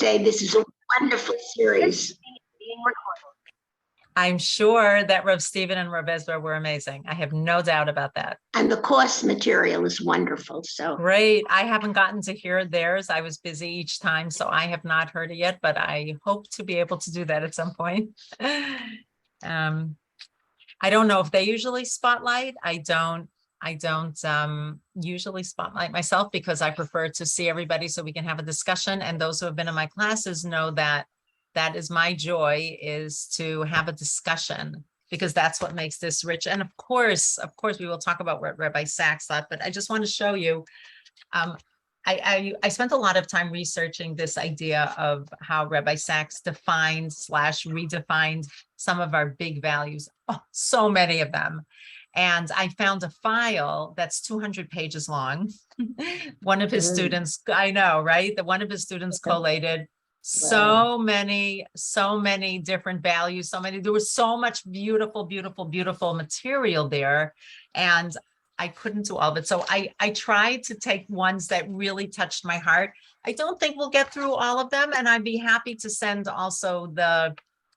say this is a wonderful series. I'm sure that Rav Stephen and Rav Ezra were amazing. I have no doubt about that. And the course material is wonderful. So great. I haven't gotten to hear theirs. I was busy each time, so I have not heard it yet, but I hope to be able to do that at some point. I don't know if they usually spotlight. I don't usually spotlight myself because I prefer to see everybody so we can have a discussion. And those who have been in my classes know that that is my joy, is to have a discussion, because that's what makes this rich. And of course, we will talk about what Rabbi Sachs thought, but I just want to show you, I spent a lot of time researching this idea of how Rabbi Sachs defined / redefined some of our big values. Oh, so many of them. And I found a file that's 200 pages long. One of his students, I know, right? One of his students collated so many different values, there was so much beautiful material there. And I couldn't do all of it. So I tried to take ones that really touched my heart. I don't think we'll get through all of them. And I'd be happy to send also the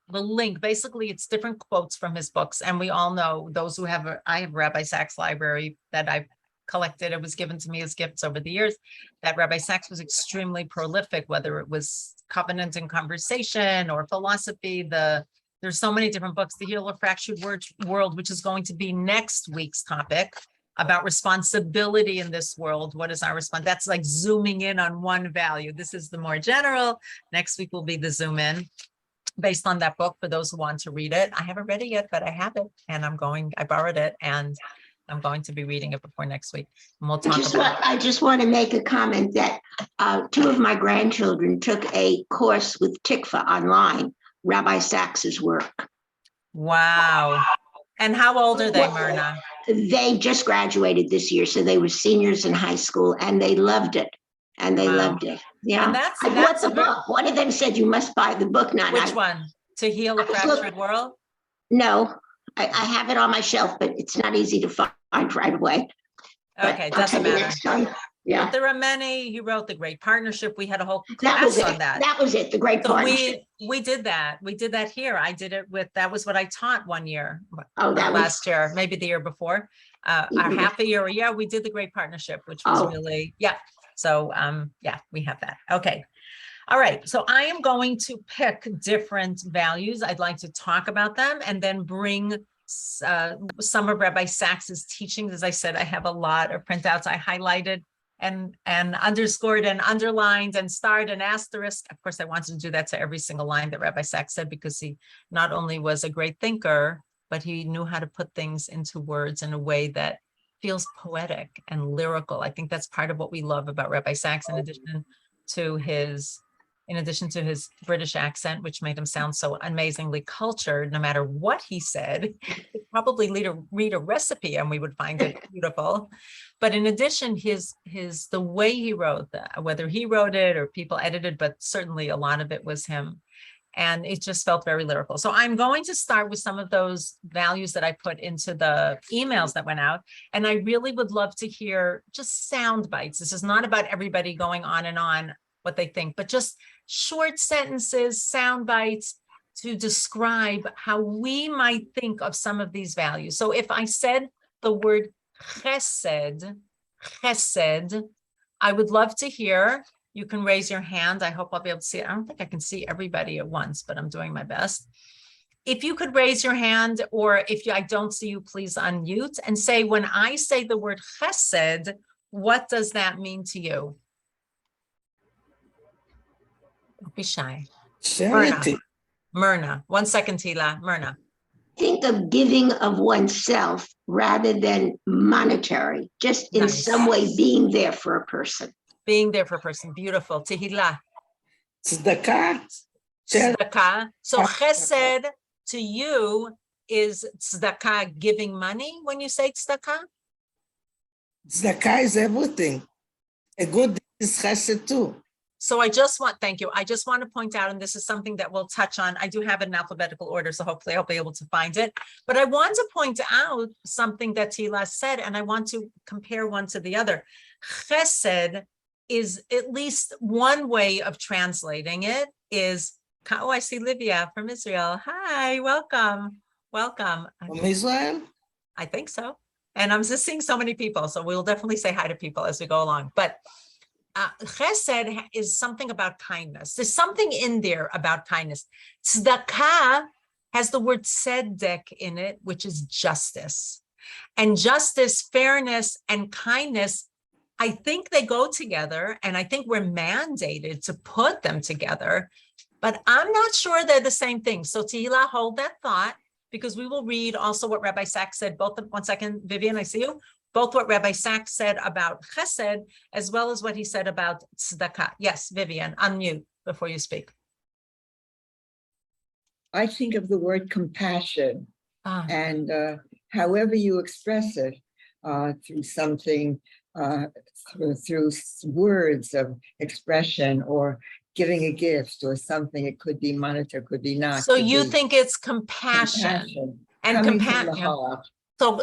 link. Basically, it's different quotes from his books. And we all know, those who have, I have Rabbi Sachs library that I've collected. It was given to me as gifts over the years, that Rabbi Sachs was extremely prolific, whether it was Covenant and Conversation or philosophy. There's so many different books. The Heal a Fractured World, which is going to be next week's topic, about responsibility in this world. What is our response? That's like zooming in on one value. This is the more general. Next week will be the zoom in based on that book for those who want to read it. I haven't read it yet, but I have it, and I borrowed it, and I'm going to be reading it before next week. And we'll talk about it. I just want to make a comment that 2 of my grandchildren took a course with Tikva online, Rabbi Sachs's work. Wow. And how old are they, Myrna? They just graduated this year, so they were seniors in high school, and they loved it. And they loved it. Yeah. And I bought the book. One of them said, you must buy the book now. Which one? To Heal a Fractured World? No, I have it on my shelf, but it's not easy to find right away. Okay, doesn't matter. Yeah. But there are many. He wrote The Great Partnership. We had a whole class on that. That was it, The Great Partnership. We did that. We did that here. I did it that was what I taught one year. Oh, that was last year, maybe the year before. Half a year. Yeah, we did The Great Partnership, which was really, yeah. So, yeah, we have that. Okay. All right. So I am going to pick different values. I'd like to talk about them and then bring some of Rabbi Sachs's teachings. As I said, I have a lot of printouts. I highlighted and underscored and underlined and starred and asterisk. Of course, I wanted to do that to every single line that Rabbi Sachs said, because he not only was a great thinker, but he knew how to put things into words in a way that feels poetic and lyrical. I think that's part of what we love about Rabbi Sachs, in addition to his British accent, which made him sound so amazingly cultured. No matter what he said, he'd probably read a recipe and we would find it beautiful. But in addition, the way he wrote that, whether he wrote it or people edited, but certainly a lot of it was him. And it just felt very lyrical. So I'm going to start with some of those values that I put into the emails that went out. And I really would love to hear just sound bites. This is not about everybody going on and on what they think, but just short sentences, sound bites to describe how we might think of some of these values. So if I said the word chesed, I would love to hear. You can raise your hand. I hope I'll be able to see it. I don't think I can see everybody at once, but I'm doing my best. If you could raise your hand, or if I don't see you, please unmute and say, when I say the word chesed, what does that mean to you? Don't be shy. Myrna. 1 second, Tila. Myrna. Think of giving of oneself rather than monetary, just in some way being there for a person. Being there for a person. Beautiful. Tehillah. Tzedakah. So chesed to you is tzedakah, giving money when you say tzedakah? Tzedakah is everything. A good deed is chesed too. So thank you. I just want to point out, and this is something that we'll touch on. I do have it in alphabetical order, so hopefully I'll be able to find it. But I want to point out something that Tila said, and I want to compare one to the other. Chesed is at least one way of translating it is, oh, I see Livia from Israel. Hi, welcome. Welcome. From Israel? I think so. And I'm just seeing so many people. So we'll definitely say hi to people as we go along. But chesed is something about kindness. There's something in there about kindness. Tzedakah has the word tzedek in it, which is justice. And justice, fairness, and kindness, I think they go together. And I think we're mandated to put them together. But I'm not sure they're the same thing. So Tehillah, hold that thought, because we will read also what Rabbi Sachs said. Both of, one second, Vivian, I see you. Both what Rabbi Sachs said about chesed, as well as what he said about tzedakah. Yes, Vivian, unmute before you speak. I think of the word compassion, and however you express it, through something, through words of expression, or giving a gift or something. It could be monetary, could be not. So you think it's compassion and compassion.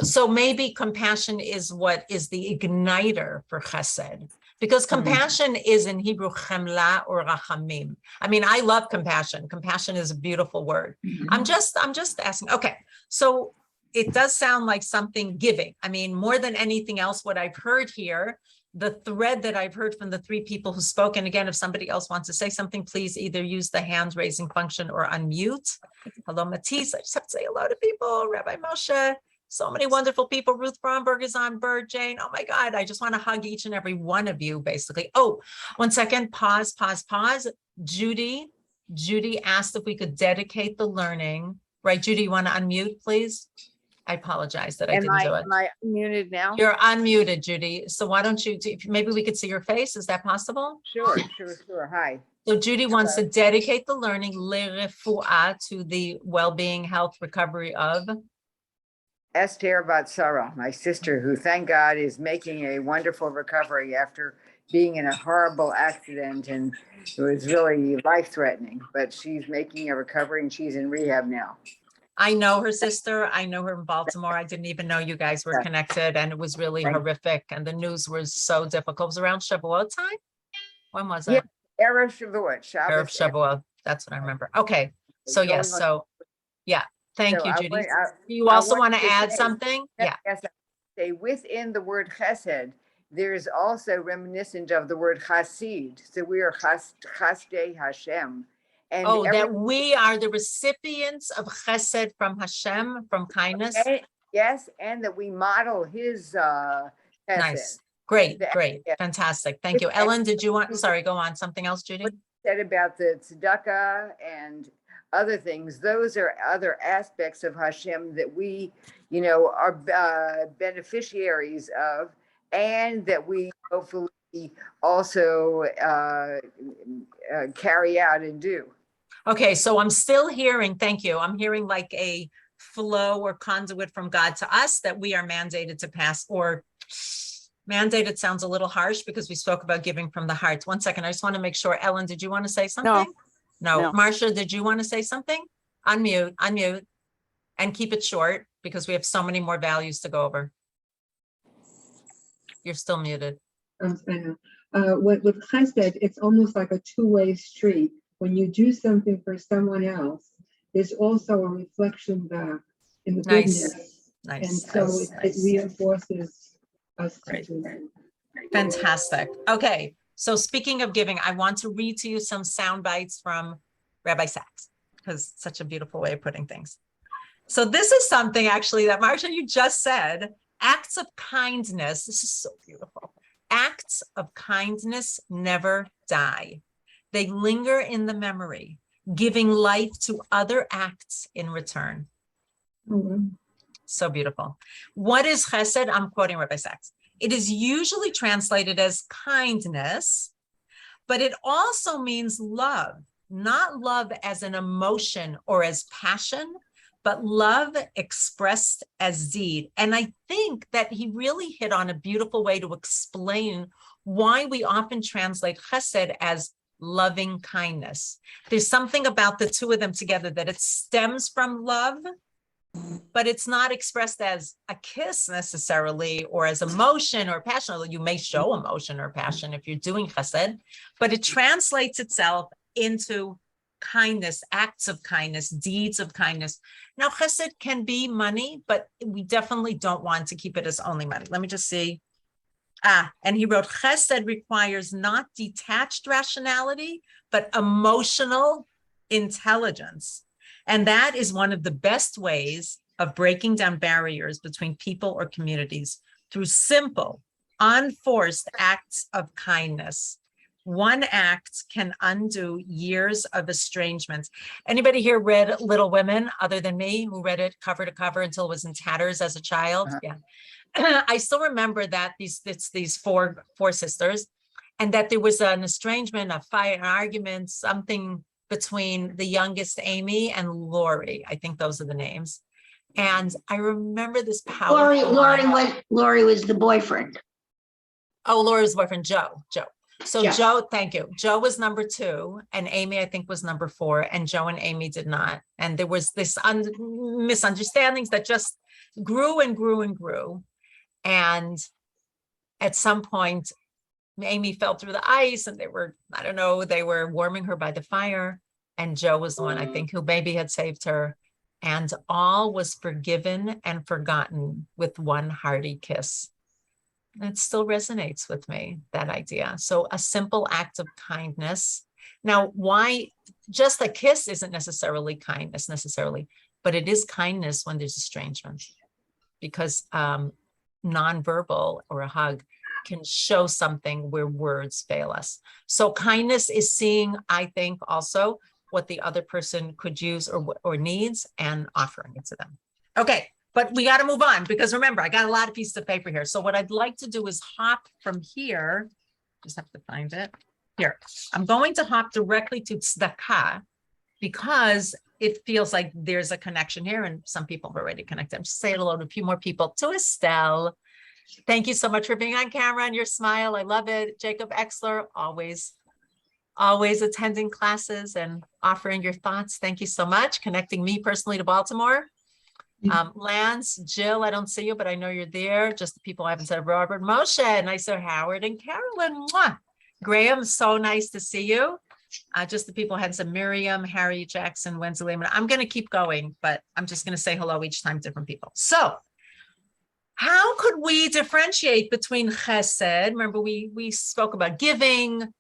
So maybe compassion is what is the igniter for chesed, because compassion is in Hebrew chemla or rachamim. I mean, I love compassion. Compassion is a beautiful word. I'm just asking. Okay, so it does sound like something giving. I mean, more than anything else, what I've heard here, the thread that I've heard from the three people who spoke, and again, if somebody else wants to say something, please either use the hand raising function or unmute. Hello, Matisse. I just have to say hello to people. Rabbi Moshe. So many wonderful people. Ruth Bromberg is on, Bird Jane. Oh my God, I just want to hug each and every one of you, basically. Oh, 1 second, pause. Judy asked if we could dedicate the learning. Right, Judy, you want to unmute, please? I apologize that I didn't do it. Am I unmuted now? You're unmuted, Judy. So why don't you, maybe we could see your face. Is that possible? Sure. Hi. So Judy wants to dedicate the learning lerefuah to the well-being, health, recovery of Esther Batsara, my sister, who thank God is making a wonderful recovery after being in a horrible accident, and it was really life-threatening, but she's making a recovery and she's in rehab now. I know her sister. I know her in Baltimore. I didn't even know you guys were connected, and it was really horrific. And the news was so difficult. It was around Shavuot time. When was it? Yeah, Erev Shavuot. Erev Shavuot. That's what I remember. Okay. So yes. So yeah. Thank you, Judy. Do you also want to add something? Yeah. Yes. Say within the word chesed, there's also reminiscent of the word chasid. So we are chasdei Hashem. And that we are the recipients of chesed from Hashem, from kindness. Yes, and that we model his chesed. Nice. Great. Yeah. Fantastic. Thank you. Ellen, did you want, sorry, go on. Something else, Judy? What you said about the tzedakah and other things, those are other aspects of Hashem that we, are beneficiaries of, and that we hopefully also carry out and do. Okay, so I'm still hearing, thank you. I'm hearing like a flow or conduit from God to us that we are mandated to pass, or mandated sounds a little harsh because we spoke about giving from the heart. 1 second, I just want to make sure. Ellen, did you want to say something? No. Marcia, did you want to say something? Unmute, and keep it short because we have so many more values to go over. You're still muted. With chesed, it's almost like a two-way street. When you do something for someone else, there's also a reflection back in the goodness. Nice. And so it reinforces us to do that. Fantastic. Okay. So speaking of giving, I want to read to you some sound bites from Rabbi Sachs, because it's such a beautiful way of putting things. So this is something actually that Marsha, you just said, acts of kindness. This is so beautiful. Acts of kindness never die. They linger in the memory, giving life to other acts in return. So beautiful. What is chesed? I'm quoting Rabbi Sachs. It is usually translated as kindness, but it also means love, not love as an emotion or as passion, but love expressed as deed. And I think that he really hit on a beautiful way to explain why we often translate chesed as loving kindness. There's something about the two of them together that it stems from love, but it's not expressed as a kiss necessarily, or as emotion or passion. You may show emotion or passion if you're doing chesed, but it translates itself into kindness, acts of kindness, deeds of kindness. Now, chesed can be money, but we definitely don't want to keep it as only money. Let me just see. And he wrote, chesed requires not detached rationality, but emotional intelligence. And that is one of the best ways of breaking down barriers between people or communities through simple, unforced acts of kindness. One act can undo years of estrangement. Anybody here read Little Women other than me, who read it cover to cover until it was in tatters as a child? Yeah. I still remember that these four sisters, and that there was an estrangement, a fight, an argument, something between the youngest Amy and Lori. I think those are the names. And I remember this powerful Lori was the boyfriend. Oh, Lori's boyfriend, Joe. So Joe. Joe, thank you. Joe was number 2, and Amy, I think, was number 4, and Joe and Amy did not. And there was this misunderstandings that just grew and grew and grew. And at some point, Amy fell through the ice, and they were warming her by the fire. And Joe was the one, I think, who maybe had saved her. And all was forgiven and forgotten with one hearty kiss. And it still resonates with me, that idea. So a simple act of kindness. Now, why just a kiss isn't necessarily kindness but it is kindness when there's estrangement, because nonverbal or a hug can show something where words fail us. So kindness is seeing, I think, also what the other person could use or needs and offering it to them. Okay, but we got to move on, because remember, I got a lot of pieces of paper here. So what I'd like to do is hop from here. Just have to find it. Here, I'm going to hop directly to tzedakah, because it feels like there's a connection here, and some people have already connected. I'm just saying hello to a few more people. To Estelle, thank you so much for being on camera and your smile. I love it. Jacob Exler, always attending classes and offering your thoughts. Thank you so much. Connecting me personally to Baltimore. Lance, Jill, I don't see you, but I know you're there. Just the people I haven't said, Robert, Moshe, nice to Howard and Carolyn. Mwah. Graham, so nice to see you. Just the people I hadn't said, Miriam, Harry, Jackson, Wensley Lehman. I'm going to keep going, but I'm just going to say hello each time to different people. So how could we differentiate between chesed? Remember, we spoke about giving,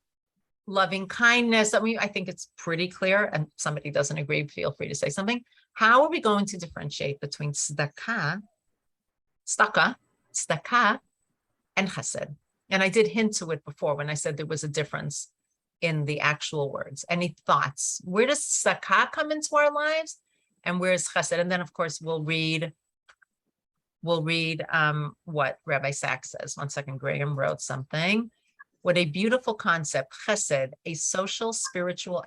loving kindness. I mean, I think it's pretty clear, and somebody doesn't agree, feel free to say something. How are we going to differentiate between tzedakah, and chesed? And I did hint to it before when I said there was a difference in the actual words. Any thoughts? Where does tzedakah come into our lives, and where's chesed? And then, of course, we'll read what Rabbi Sachs says. One second, Graham wrote something. What a beautiful concept, chesed, a social, spiritual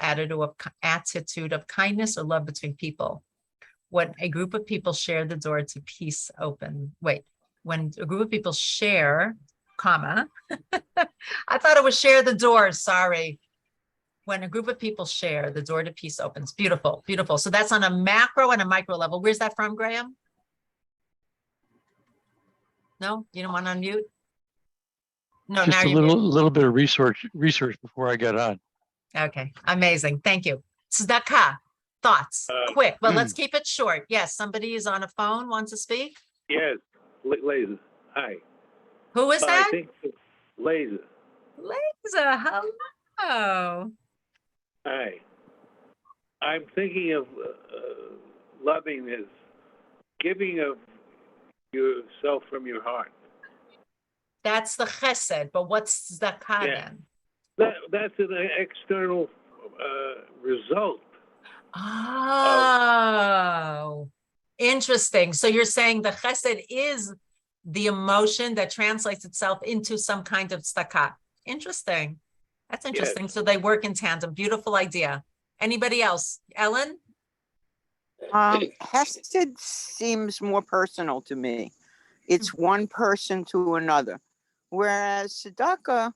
attitude of kindness or love between people. When a group of people share the door to peace open. When a group of people share, comma, I thought it was share the door, sorry. When a group of people share, the door to peace opens. Beautiful, beautiful. So that's on a macro and a micro level. Where's that from, Graham? No, you don't want to unmute? No, just now a little bit of research before I got on. Okay, amazing. Thank you. Tzedakah, thoughts, quick. Well, let's keep it short. Yes, somebody is on a phone, wants to speak? Yes, Laser. Hi. Who is that? I think Laser. Laser, hello. Hi. I'm thinking of loving is giving of yourself from your heart. That's the chesed, but what's tzedakah then? That's an external result. Oh, interesting. So you're saying the chesed is the emotion that translates itself into some kind of tzedakah. Interesting. That's interesting. Yes. So they work in tandem. Beautiful idea. Anybody else? Ellen? Hesed seems more personal to me. It's one person to another. Whereas tzedakah,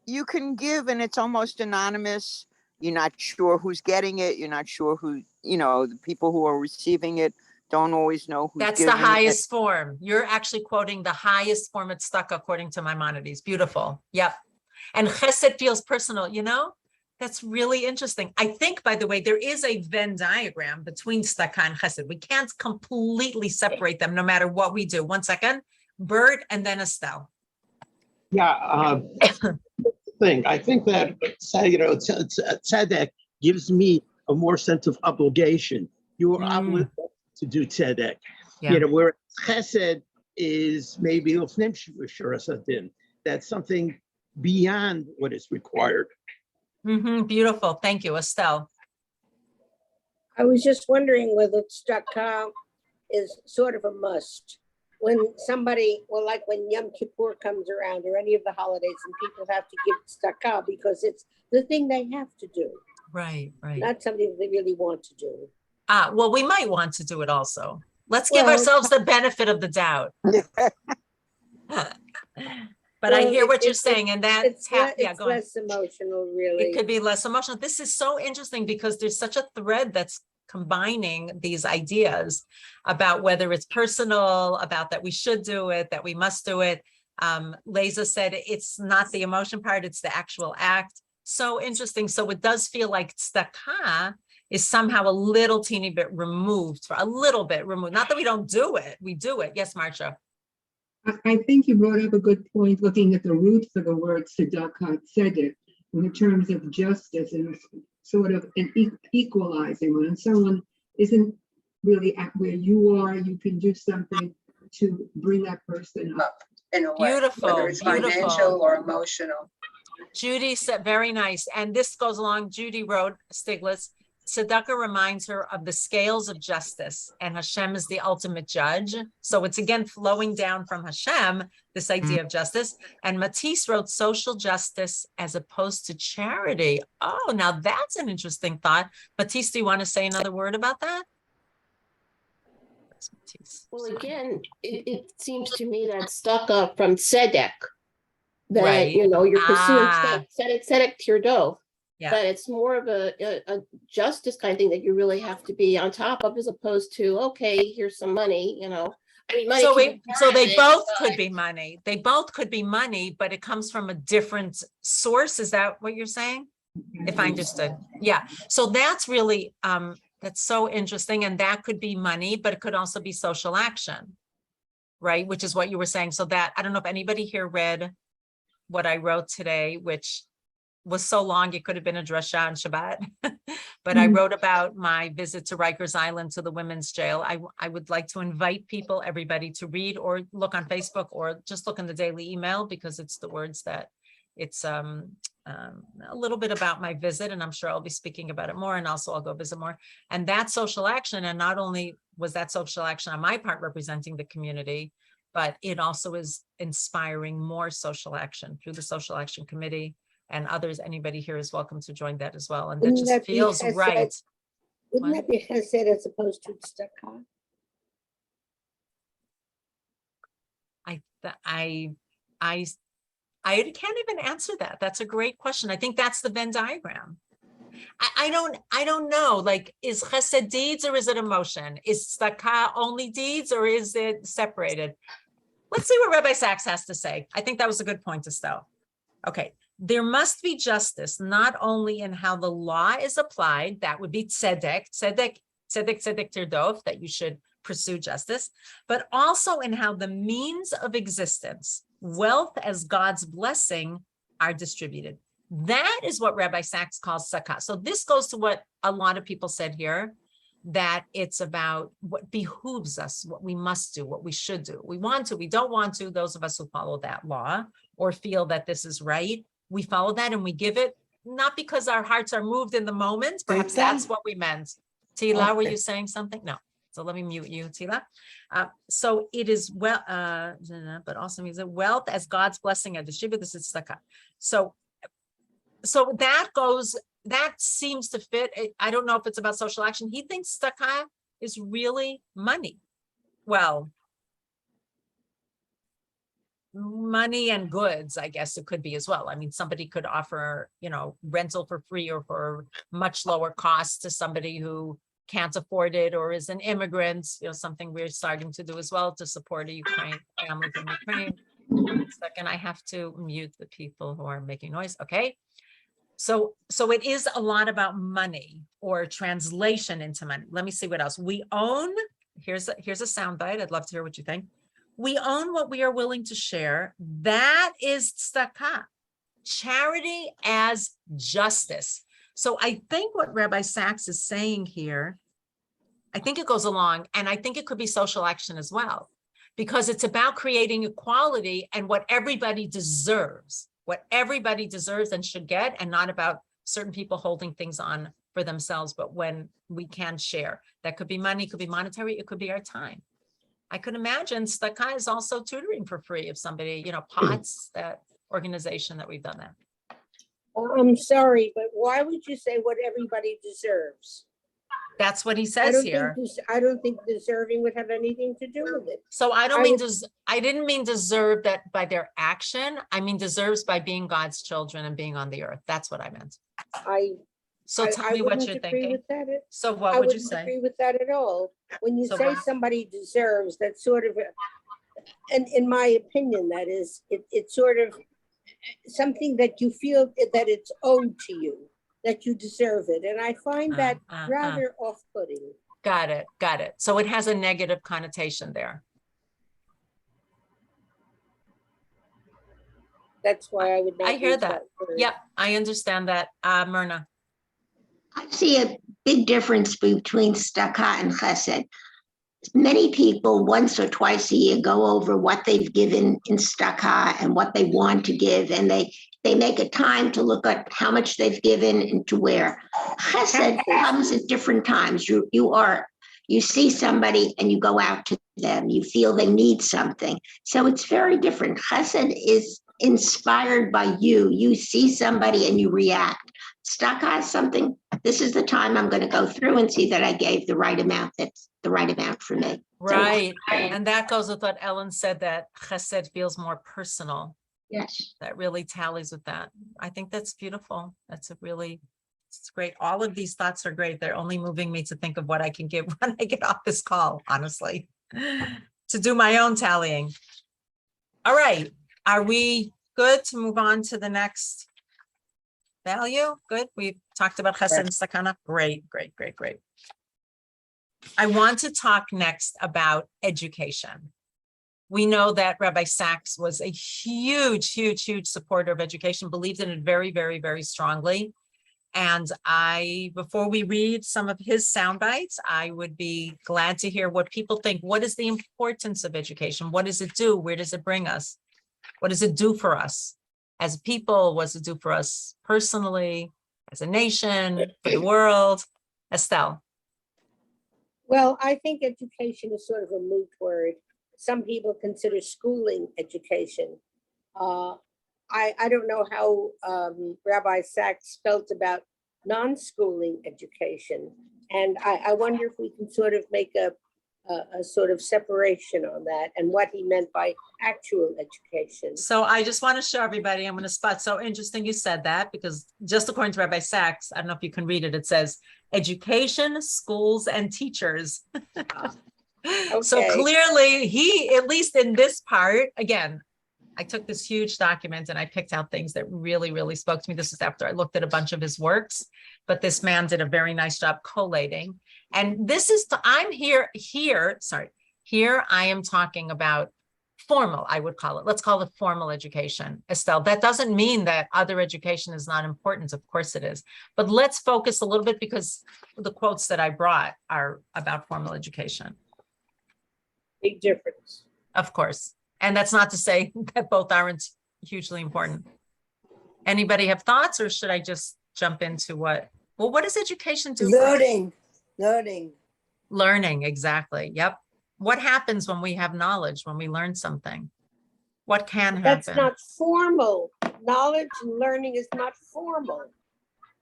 you can give and it's almost anonymous. You're not sure who's getting it. You're not sure who, the people who are receiving it don't always know who's That's the giving it. highest form. You're actually quoting the highest form of tzedakah according to Maimonides. Beautiful. Yep. And chesed feels personal, you know? That's really interesting. I think, by the way, there is a Venn diagram between tzedakah and chesed. We can't completely separate them no matter what we do. One second. Bert and then Estelle. Yeah, I think that tzedek gives me a more sense of obligation. You are obligated to do tzedek. Yeah. Where chesed is maybe that's something beyond what is required. Beautiful. Thank you, Estelle. I was just wondering whether tzedakah is sort of a must. When somebody, well, like when Yom Kippur comes around or any of the holidays and people have to give tzedakah because it's the thing they have to do. Right, right. Not something that they really want to do. Well, we might want to do it also. Let's give ourselves the benefit of the doubt. But I hear what you're saying, and that's go on. Less emotional, really. It could be less emotional. This is so interesting because there's such a thread that's combining these ideas about whether it's personal, about that we should do it, that we must do it. Leza said it's not the emotion part, it's the actual act. So interesting. So it does feel like tzedakah is somehow a little teeny bit removed, Not that we don't do it, we do it. Yes, Marcia. I think you brought up a good point, looking at the root for the word tzedakah, tzedek, in terms of justice and sort of an equalizing. When someone isn't really at where you are, you can do something to bring that person up. In a way, Beautiful, whether it's financial or emotional. Judy said, very nice. And this goes along, Judy wrote, Stiglitz, tzedakah reminds her of the scales of justice, and Hashem is the ultimate judge. So it's again flowing down from Hashem, this idea of justice. And Matisse wrote social justice as opposed to charity. Oh, now that's an interesting thought. Matisse, do you want to say another word about that? Well, again, it seems to me that tzedakah from tzedek, that, right. You're pursuing tzedek tirdo. Yeah. But it's more of a justice kind of thing that you really have to be on top of, as opposed to, okay, here's some money, I mean, money. So they both could be money. They both could be money, but it comes from a different source. Is that what you're saying? If I understood. Yeah. So that's really, that's so interesting. And that could be money, but it could also be social action, right? Which is what you were saying. So that, I don't know if anybody here read what I wrote today, which was so long, it could have been a drasha on Shabbat, but I wrote about my visit to Rikers Island, to the women's jail. I would like to invite people, everybody, to read or look on Facebook or just look in the daily email, because it's the words that it's a little bit about my visit, and I'm sure I'll be speaking about it more, and also I'll go visit more. And that social action, and not only was that social action on my part representing the community, but it also is inspiring more social action through the Social Action Committee. And others, anybody here is welcome to join that as well. And that just feels right. Wouldn't that be chesed as opposed to tzedakah? I can't even answer that. That's a great question. I think that's the Venn diagram. I don't know. Like, is chesed deeds or is it emotion? Is tzedakah only deeds or is it separated? Let's see what Rabbi Sachs has to say. I think that was a good point, Estelle. Okay. There must be justice, not only in how the law is applied, that would be tzedek tirdof, that you should pursue justice, but also in how the means of existence, wealth as God's blessing, are distributed. That is what Rabbi Sachs calls tzedakah. So this goes to what a lot of people said here, that it's about what behooves us, what we must do, what we should do. We want to, we don't want to, those of us who follow that law or feel that this is right, we follow that and we give it, not because our hearts are moved in the moment, perhaps that's what we meant. Tila, okay. Were you saying something? No. So let me mute you, Tila. So it is but also means that wealth as God's blessing and distribute. This is tzedakah. So that seems to fit. I don't know if it's about social action. He thinks tzedakah is really money. Well, money and goods, I guess it could be as well. I mean, somebody could offer, rental for free or for much lower cost to somebody who can't afford it or is an immigrant, something we're starting to do as well to support a Ukraine family from Ukraine. Second, I have to mute the people who are making noise. Okay. So it is a lot about money or translation into money. Let me see what else. We own, here's a soundbite. I'd love to hear what you think. We own what we are willing to share. That is tzedakah, charity as justice. So I think what Rabbi Sachs is saying here, I think it goes along, and I think it could be social action as well, because it's about creating equality and what everybody deserves and should get, and not about certain people holding things on for themselves, but when we can share. That could be money, could be monetary, it could be our time. I could imagine tzedakah is also tutoring for free if somebody, POTS, that organization that we've done that. I'm sorry, but why would you say what everybody deserves? That's what he says here. I don't think deserving would have anything to do with it. So I didn't mean deserve that by their action. I mean deserves by being God's children and being on the earth. That's what I meant. So tell me what you're thinking. So what would you say? I wouldn't agree with that at all. When you say somebody deserves, that's sort of, and in my opinion, that is, it's sort of something that you feel that it's owed to you, that you deserve it. And I find that rather off-putting. Got it. So it has a negative connotation there. That's why I would not. I hear that. Yep, I understand that. Myrna. I see a big difference between tzedakah and chesed. Many people once or twice a year go over what they've given in tzedakah and what they want to give, and they make a time to look at how much they've given and to where. Chesed comes at different times. You see somebody and you go out to them. You feel they need something. So it's very different. Chesed is inspired by you. You see somebody and you react. Tzedakah is something, this is the time I'm going to go through and see that I gave the right amount. That's the right amount for me. Right. And that goes with what Ellen said, that chesed feels more personal. Yes. That really tallies with that. I think that's beautiful. It's great. All of these thoughts are great. They're only moving me to think of what I can give when I get off this call, honestly, to do my own tallying. All right. Are we good to move on to the next value? Good. We've talked about chesed and tzedakah. Great. I want to talk next about education. We know that Rabbi Sachs was a huge supporter of education, believed in it very, very, very strongly. And before we read some of his sound bites, I would be glad to hear what people think. What is the importance of education? What does it do? Where does it bring us? What does it do for us as people? What does it do for us personally, as a nation, for the world? Estelle. Well, I think education is sort of a moot word. Some people consider schooling education. I don't know how Rabbi Sachs felt about non-schooling education. And I wonder if we can sort of make a sort of separation on that and what he meant by actual education. So I just want to show everybody, I'm going to spot. So interesting you said that, because just according to Rabbi Sachs, I don't know if you can read it, it says education, schools, and teachers. Okay. So clearly he, at least in this part, again, I took this huge document and I picked out things that really, really spoke to me. This is after I looked at a bunch of his works, but this man did a very nice job collating. And this is, here I am talking about formal, I would call it. Let's call it formal education, Estelle. That doesn't mean that other education is not important. Of course it is. But let's focus a little bit, because the quotes that I brought are about formal education. Big difference. Of course. And that's not to say that both aren't hugely important. Anybody have thoughts, or should I just jump into what does education do? Learning, exactly. Yep. What happens when we have knowledge, when we learn something? What can happen? That's not formal. Knowledge and learning is not formal.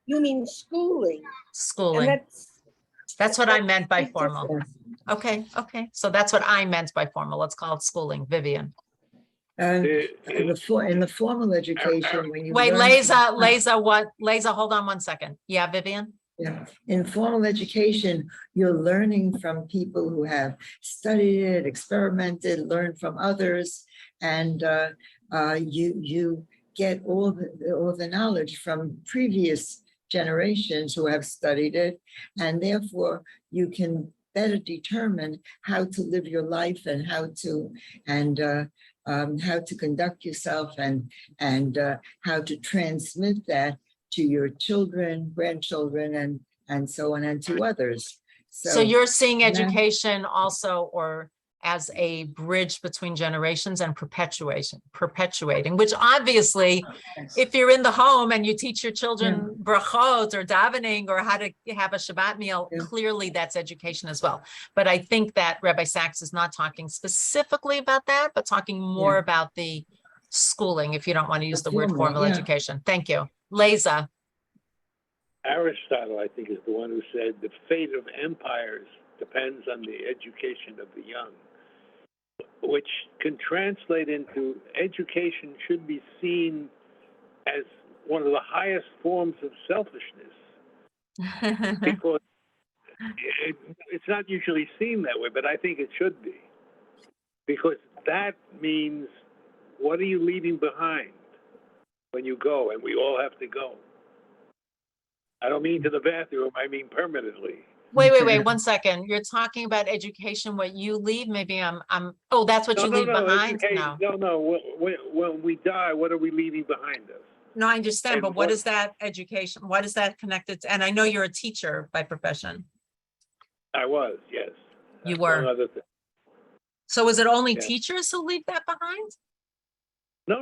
You mean schooling. Schooling. And that's what I meant by formal. Okay. So that's what I meant by formal. Let's call it schooling. Vivian. And in the formal education, when you wait, learn Leza, hold on one second. Yeah, Vivian. Yeah, in formal education, you're learning from people who have studied it, experimented, learned from others, and you get all the knowledge from previous generations who have studied it, and therefore you can better determine how to live your life and how to conduct yourself and how to transmit that to your children, grandchildren, and so on, and to others. So you're seeing now- education also, or as a bridge between generations and perpetuating, which obviously, if you're in the home and you teach your children brachot or davening or how to have a Shabbat meal, clearly that's education as well. But I think that Rabbi Sachs is not talking specifically about that, but talking more about the schooling, if you don't want to use the word formal education. Thank you. Leza. Aristotle, I think, is the one who said the fate of empires depends on the education of the young, which can translate into education should be seen as one of the highest forms of selfishness, because it's not usually seen that way, but I think it should be, because that means, what are you leaving behind when you go? And we all have to go. I don't mean to the bathroom, I mean permanently. Wait, 1 second. You're talking about education, what you leave? Maybe oh, that's what you leave behind? No. When we die, what are we leaving behind us? No, I understand, but what is that education? What is that connected to? And I know you're a teacher by profession. I was, yes. You were. Among other things. So is it only teachers who leave that behind? No.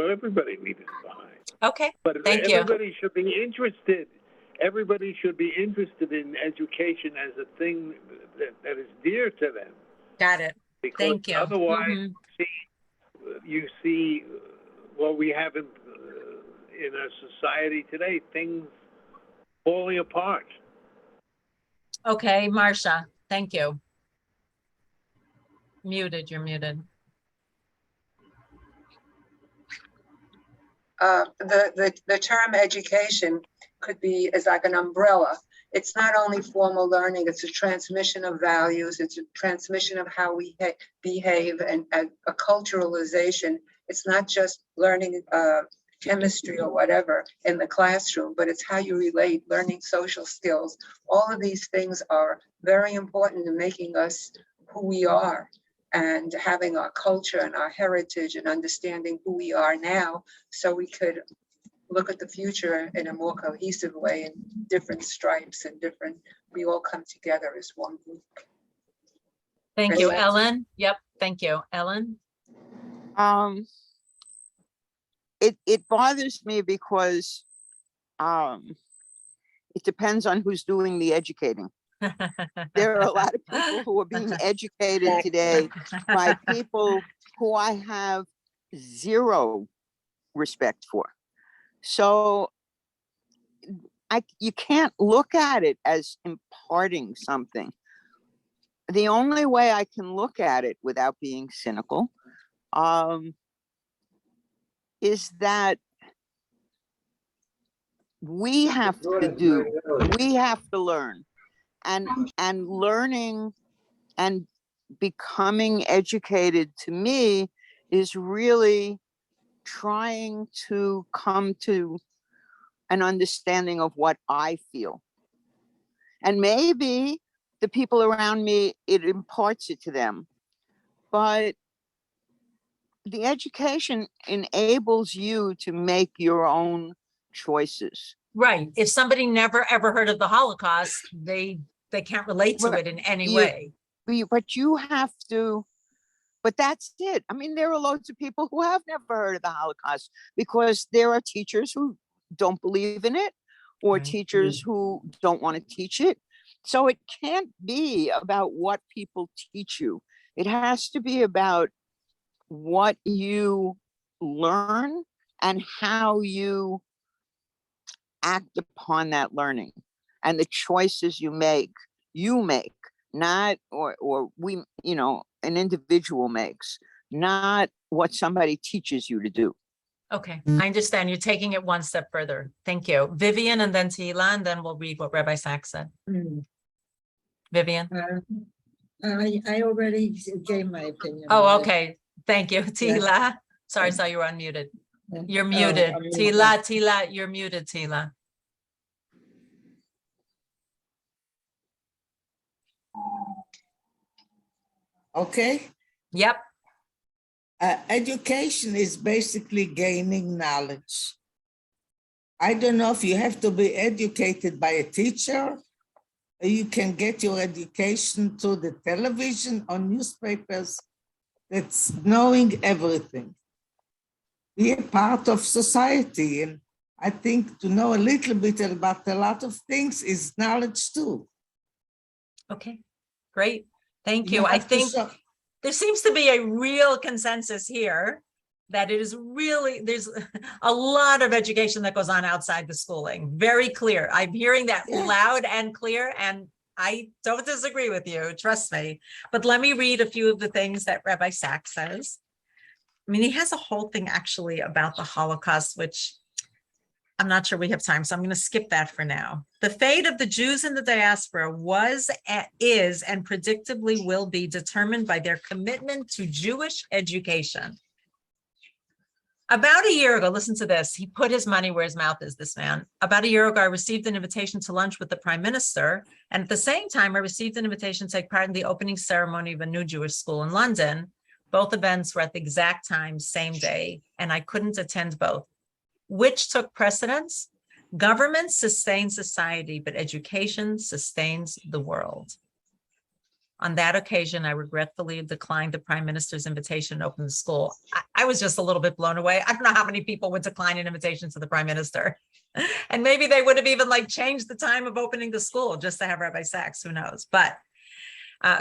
Everybody leaves it behind. Okay, but thank you. Everybody should be interested. Everybody should be interested in education as a thing that is dear to them. Got it. Because thank you. Otherwise, you see what we have in our society today, things falling apart. Okay, Marcia, thank you. You're muted. The term education could be as like an umbrella. It's not only formal learning, it's a transmission of values, it's a transmission of how we behave, and a culturalization. It's not just learning chemistry or whatever in the classroom, but it's how you relate, learning social skills. All of these things are very important in making us who we are, and having our culture and our heritage and understanding who we are now, so we could look at the future in a more cohesive way, in different stripes and we all come together as one group. Thank you, Ellen. Yep, thank you. Ellen? It bothers me because it depends on who's doing the educating. There are a lot of people who are being educated today by people who I have zero respect for. So you can't look at it as imparting something. The only way I can look at it without being cynical is that we have to learn. And learning and becoming educated, to me, is really trying to come to an understanding of what I feel. And maybe the people around me, it imparts it to them. But the education enables you to make your own choices. Right. If somebody never ever heard of the Holocaust, they can't relate to it in any way. But you have to, but that's it. I mean, there are loads of people who have never heard of the Holocaust because there are teachers who don't believe in it, or teachers who don't want to teach it. So it can't be about what people teach you. It has to be about what you learn and how you act upon that learning, and the choices you make, not, or we, an individual makes, not what somebody teaches you to do. Okay, I understand. You're taking it one step further. Thank you. Vivian and then Tila, and then we'll read what Rabbi Sachs said. Vivian? I already gave my opinion. Oh, on it. okay. Thank you. Tila. Sorry, I saw you were unmuted. You're muted. I'm Tila, you're muted, Tila. Okay. Yep. Education is basically gaining knowledge. I don't know if you have to be educated by a teacher, or you can get your education through the television or newspapers. That's knowing everything. Be a part of society. And I think to know a little bit about a lot of things is knowledge too. Okay, great. Thank You you. I have to think show- there seems to be a real consensus here that it is really, there's a lot of education that goes on outside the schooling. Very clear. I'm hearing that loud and clear, and I don't disagree with you, trust me. But let me read a few of the things that Rabbi Sachs says. I mean, he has a whole thing actually about the Holocaust, which I'm not sure we have time, so I'm going to skip that for now. The fate of the Jews in the diaspora was, is, and predictably will be determined by their commitment to Jewish education. About a year ago, listen to this. He put his money where his mouth is, this man. About a year ago, I received an invitation to lunch with the prime minister. And at the same time, I received an invitation to take part in the opening ceremony of a new Jewish school in London. Both events were at the exact time, same day, and I couldn't attend both. Which took precedence? Government sustains society, but education sustains the world. On that occasion, I regretfully declined the prime minister's invitation to open the school. I was just a little bit blown away. I don't know how many people would decline an invitation to the prime minister. And maybe they would have even like changed the time of opening the school just to have Rabbi Sachs, who knows? But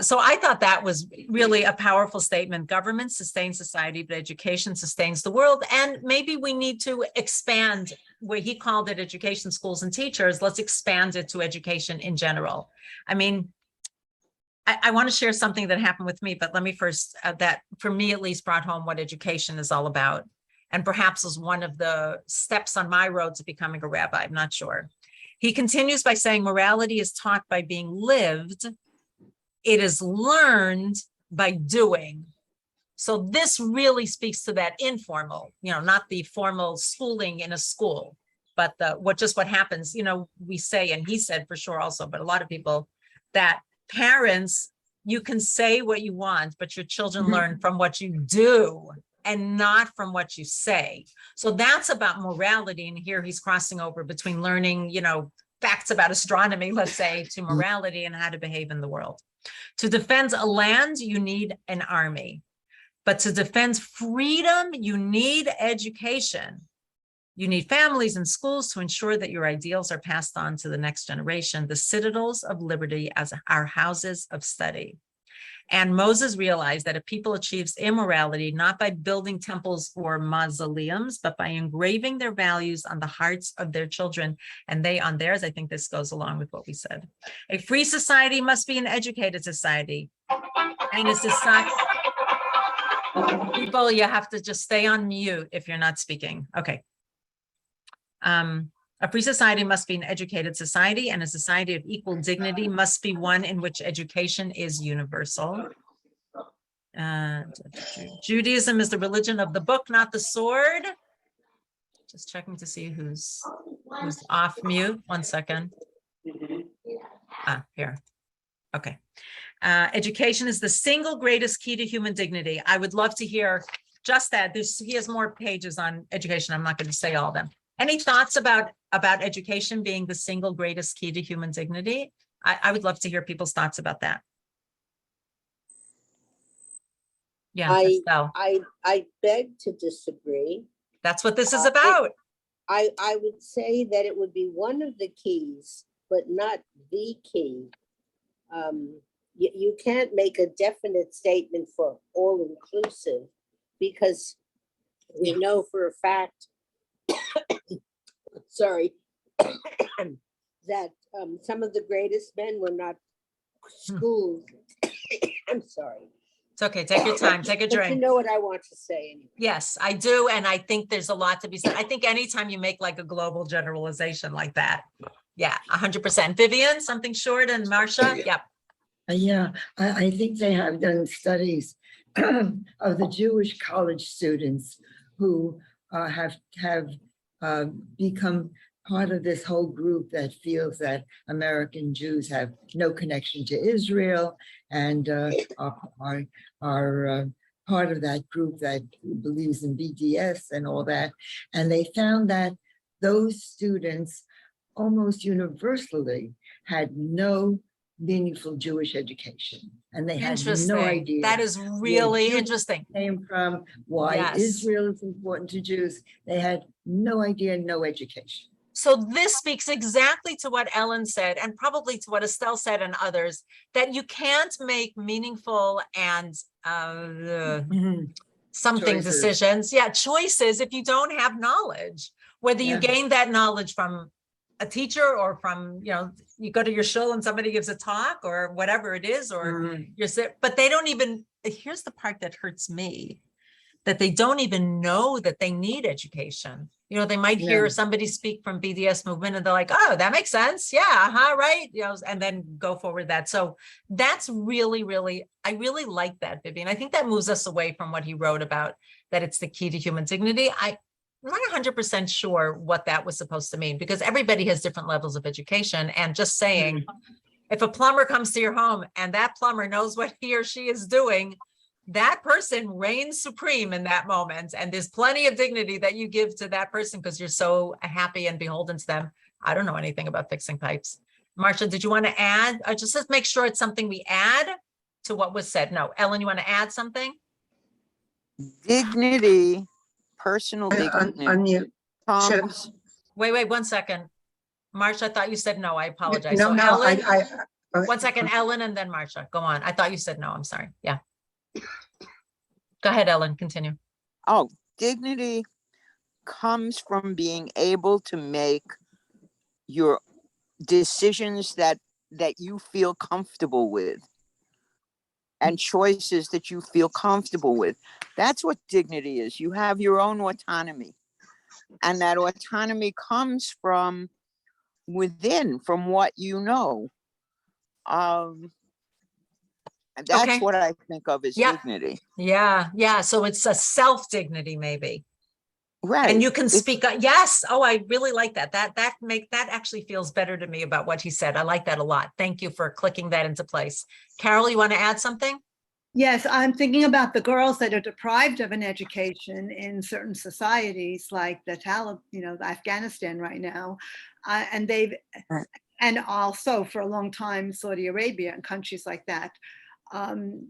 so I thought that was really a powerful statement. Government sustains society, but education sustains the world. And maybe we need to expand where he called it education, schools, and teachers. Let's expand it to education in general. I mean, I want to share something that happened with me, but let me first, that for me at least brought home what education is all about. And perhaps was one of the steps on my road to becoming a rabbi, I'm not sure. He continues by saying, morality is taught by being lived. It is learned by doing. So this really speaks to that informal, not the formal schooling in a school, but what happens, we say, and he said for sure also, but a lot of people, that parents, you can say what you want, but your children learn from what you do and not from what you say. So that's about morality. And here he's crossing over between learning, facts about astronomy, let's say, to morality and how to behave in the world. To defend a land, you need an army. But to defend freedom, you need education. You need families and schools to ensure that your ideals are passed on to the next generation, the citadels of liberty as our houses of study. And Moses realized that a people achieves immorality not by building temples or mausoleums, but by engraving their values on the hearts of their children and they on theirs. I think this goes along with what we said. A free society must be an educated society. And a society, people, you have to just stay on mute if you're not speaking. Okay. A free society must be an educated society, and a society of equal dignity must be one in which education is universal. Judaism is the religion of the book, not the sword. Just checking to see who's off mute. 1 second. Here. Okay. Education is the single greatest key to human dignity. I would love to hear just that. He has more pages on education. I'm not going to say all of them. Any thoughts about education being the single greatest key to human dignity? I would love to hear people's thoughts about that. Yeah, I beg to disagree. That's what this is about. I would say that it would be one of the keys, but not the key. You can't make a definite statement for all inclusive because we know for a fact sorry, that some of the greatest men were not schooled. I'm sorry. It's okay. Take your time. Take a But you drink. know what I want to say anyway. Yes, I do. And I think there's a lot to be said. I think anytime you make like a global generalization like that. Yeah, 100%. Vivian, something short, and Marcia. Yep. Yeah, I think they have done studies of the Jewish college students who have become part of this whole group that feels that American Jews have no connection to Israel and are part of that group that believes in BDS and all that. And they found that those students almost universally had no meaningful Jewish education. And they had no idea. That is really interesting. Came from, why Yes. Israel is important to Jews. They had no idea, no education. So this speaks exactly to what Ellen said, and probably to what Estelle said and others, that you can't make meaningful and something Choices. decisions, choices, if you don't have knowledge, whether you gain that knowledge from a teacher or from, you go to your shul and somebody gives a talk or whatever it is, or but they don't even, here's the part that hurts me, that they don't even know that they need education. They might hear somebody speak from BDS movement and they're like, oh, that makes sense. Yeah, right. And then go forward that. So that's really, really, I really like that, Vivian. I think that moves us away from what he wrote about, that it's the key to human dignity. I'm not 100% sure what that was supposed to mean, because everybody has different levels of education. And just saying, if a plumber comes to your home and that plumber knows what he or she is doing, that person reigns supreme in that moment. And there's plenty of dignity that you give to that person because you're so happy and beholden to them. I don't know anything about fixing pipes. Marcia, did you want to add? Just let's make sure it's something we add to what was said. No, Ellen, you want to add something? Dignity, personal dignity. Unmute. comes- Wait, 1 second. Marcia, I thought you said no. I apologize. No, So no, Ellen, I 1 second, Ellen, and then Marcia. Go on. I thought you said no. I'm sorry. Yeah. Go ahead, Ellen, continue. Oh, dignity comes from being able to make your decisions that you feel comfortable with and choices that you feel comfortable with. That's what dignity is. You have your own autonomy, and that autonomy comes from within, from what you know. That's Okay. what I think of as dignity. Yeah. So it's a self-dignity, maybe. Right. And you can speak. Yes. Oh, I really like that. That actually feels better to me about what he said. I like that a lot. Thank you for clicking that into place. Carol, you want to add something? Yes, I'm thinking about the girls that are deprived of an education in certain societies like the Taliban, Afghanistan right now. And also for a long time, Saudi Arabia and countries like that.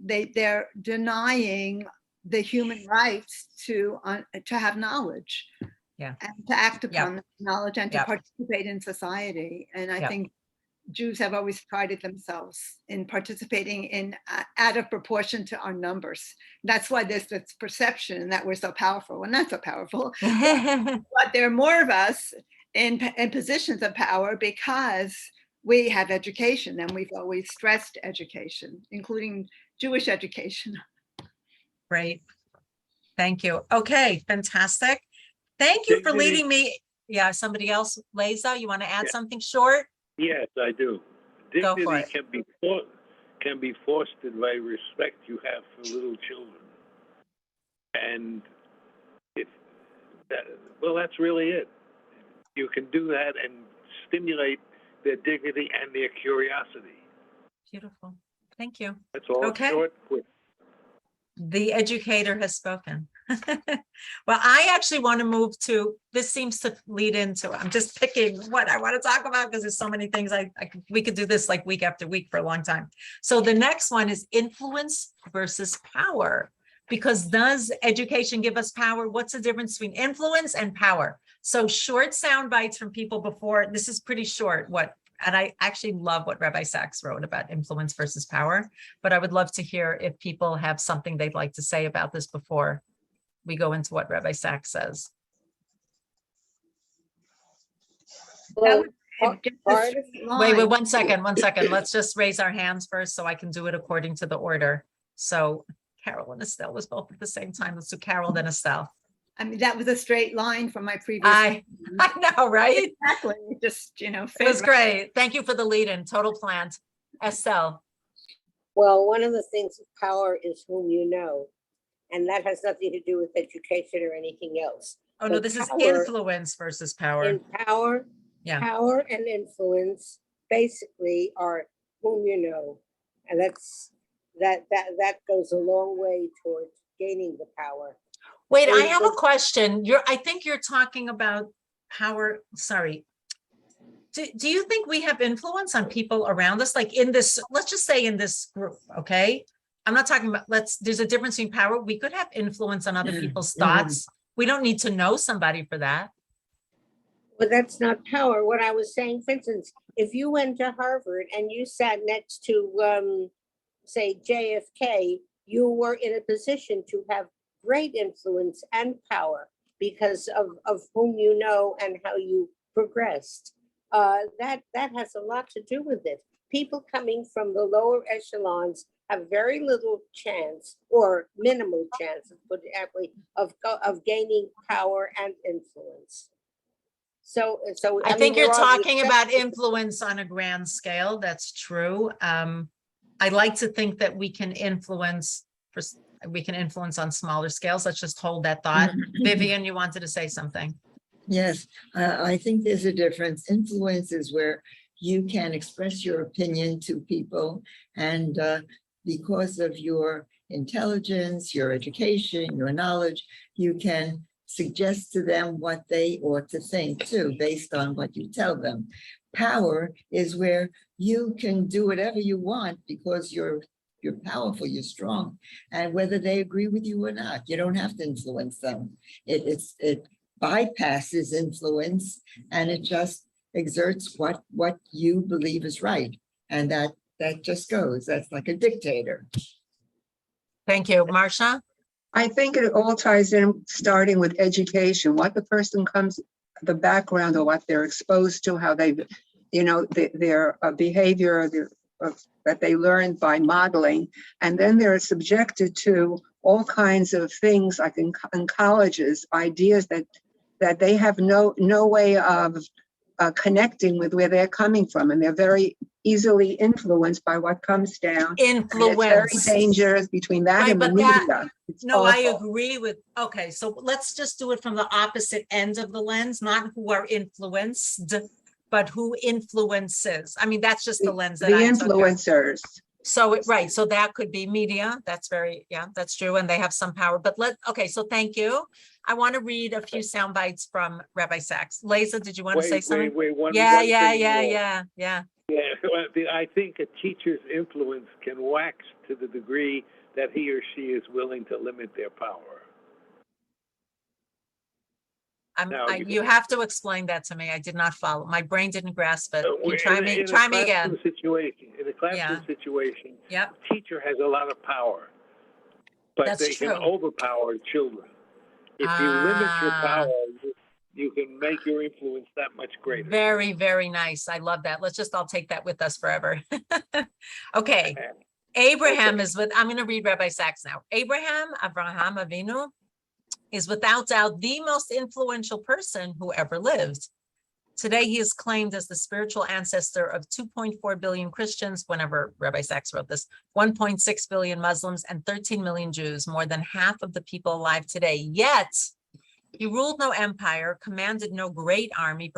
They're denying the human rights to have knowledge, and to act upon that knowledge and to participate in society. And I think Jews have always prided themselves in participating in out of proportion to our numbers. That's why there's this perception that we're so powerful. We're not so powerful, but there are more of us in positions of power because we have education, and we've always stressed education, including Jewish education. Great. Thank you. Okay, fantastic. Thank you for leading me. Yeah, somebody else, Leza, you want to add something short? Yes, I do. Go for Dignity it. can be fostered by respect you have for little children. And that's really it. You can do that and stimulate their dignity and their curiosity. Beautiful. Thank you. That's all. Okay. Short, quick. The educator has spoken. Well, I actually want to move to, this seems to lead into, I'm just picking what I want to talk about because there's so many things we could do this like week after week for a long time. So the next one is influence versus power, because does education give us power? What's the difference between influence and power? So short sound bites from people before, this is pretty short, and I actually love what Rabbi Sachs wrote about influence versus power, but I would love to hear if people have something they'd like to say about this before we go into what Rabbi Sachs says. Well, Wait, 1 second. Let's just raise our hands first so I can do it according to the order. So Carol and Estelle was both at the same time. Let's do Carol, then Estelle. I mean, that was a straight line from my previous. I know, right? Exactly. Just, It was great. Thank you for the lead in. Total plant. Estelle. Well, one of the things of power is whom you know, and that has nothing to do with education or anything else. Oh, no, But this is power- influence versus power. In power, Yeah. power and influence basically are whom you know, and that goes a long way towards gaining the power. Wait, I And have a the- question. I think you're talking about power. Sorry. Do you think we have influence on people around us? Like in this, let's just say in this group, okay? I'm not talking about, there's a difference between power. We could have influence on other people's thoughts. We don't need to know somebody for that. But that's not power. What I was saying, for instance, if you went to Harvard and you sat next to, say, JFK, you were in a position to have great influence and power because of whom you know and how you progressed. That has a lot to do with it. People coming from the lower echelons have very little chance or minimal chance, put it aptly, of gaining power and influence. So I think you're talking about influence on a grand scale. That's true. I like to think that we can influence on smaller scales. Let's just hold that thought. Vivian, you wanted to say something. Yes, I think there's a difference. Influence is where you can express your opinion to people, and because of your intelligence, your education, your knowledge, you can suggest to them what they ought to think too, based on what you tell them. Power is where you can do whatever you want because you're powerful, you're strong, and whether they agree with you or not, you don't have to influence them. It bypasses influence, and it just exerts what you believe is right, and that just goes. That's like a dictator. Thank you, Marcia. I think it all ties in, starting with education, what the person comes, the background or what they're exposed to, how they, their behavior that they learned by modeling. And then they're subjected to all kinds of things like in colleges, ideas that they have no way of connecting with where they're coming from. And they're very easily influenced by what comes down. Influence. It's very dangerous between that Right, and the but media. It's No, I awful. agree with, okay, so let's just do it from the opposite end of the lens, not who are influenced, but who influences. I mean, that's just the lens that The I took here. influencers. So, right, so that could be media. That's that's true. And they have some power, but okay, so thank you. I want to read a few sound bites from Rabbi Sachs. Leza, did you want to say something? One Yeah. I think a teacher's influence can wax to the degree that he or she is willing to limit their power. You have to explain that to me. I did not follow. My brain didn't grasp it. Try me again. In a classroom situation, Yep. the teacher has a lot of power, but That's they true. can overpower children. If you limit your power, you can make your influence that much greater. Very, very nice. I love that. Let's just all take that with us forever. Okay. Abraham is I'm going to read Rabbi Sachs now. Abraham Avinu, is without doubt the most influential person who ever lived. Today, he is claimed as the spiritual ancestor of 2.4 billion Christians, whenever Rabbi Sachs wrote this, 1.6 billion Muslims, and 13 million Jews, more than half of the people alive today. Yet, he ruled no empire, commanded no great army,